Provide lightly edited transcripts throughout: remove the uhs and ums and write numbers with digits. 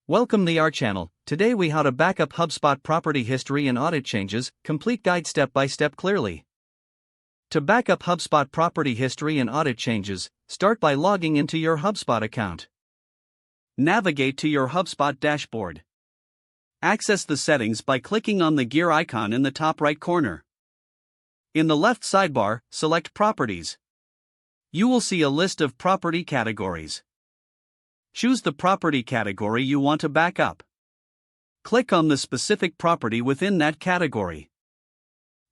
Welcome to our channel. Today we how to backup HubSpot property history and audit changes, complete guide step by step clearly. To backup HubSpot property history and audit changes, start by logging into your HubSpot account. Navigate to your HubSpot dashboard. Access the settings by clicking on the gear icon in the top right corner. In the left sidebar, select Properties. You will see a list of property categories. Choose the property category you want to back up. Click on the specific property within that category.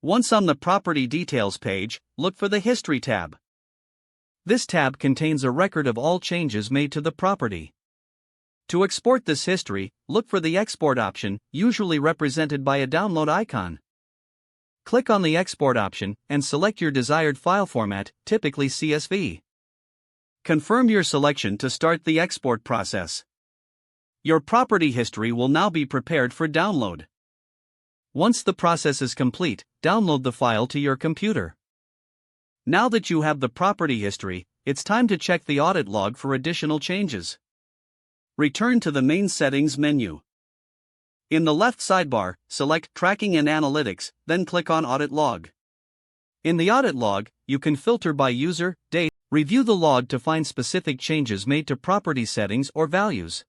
Once on the Property Details page, look for the History tab. This tab contains a record of all changes made to the property. To export this history, look for the Export option, usually represented by a download icon. Click on the Export option and select your desired file format, typically CSV. Confirm your selection to start the export process. Your property history will now be prepared for download. Once the process is complete, download the file to your computer. Now that you have the property history, it's time to check the audit log for additional changes. Return to the main settings menu. In the left sidebar, select Tracking and Analytics, then click on Audit Log. In the audit log, you can filter by user, date. Review the log to find specific changes made to property settings or values.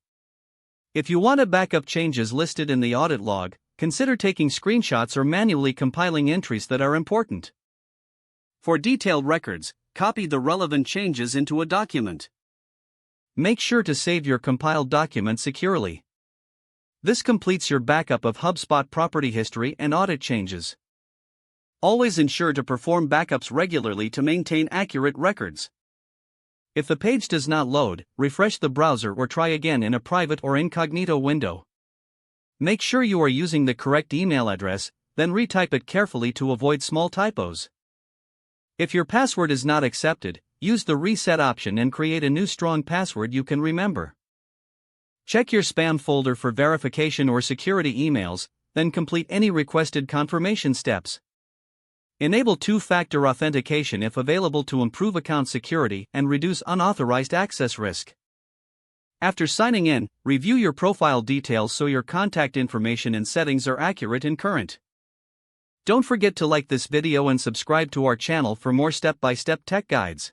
If you want to back up changes listed in the audit log, consider taking screenshots or manually compiling entries that are important. For detailed records, copy the relevant changes into a document. Make sure to save your compiled document securely. This completes your backup of HubSpot property history and audit changes. Always ensure to perform backups regularly to maintain accurate records. If the page does not load, refresh the browser or try again in a private or incognito window. Make sure you are using the correct email address, then retype it carefully to avoid small typos. If your password is not accepted, use the reset option and create a new strong password you can remember. Check your spam folder for verification or security emails, then complete any requested confirmation steps. Enable two-factor authentication if available to improve account security and reduce unauthorized access risk. After signing in, review your profile details so your contact information and settings are accurate and current. Don't forget to like this video and subscribe to our channel for more step-by-step tech guides.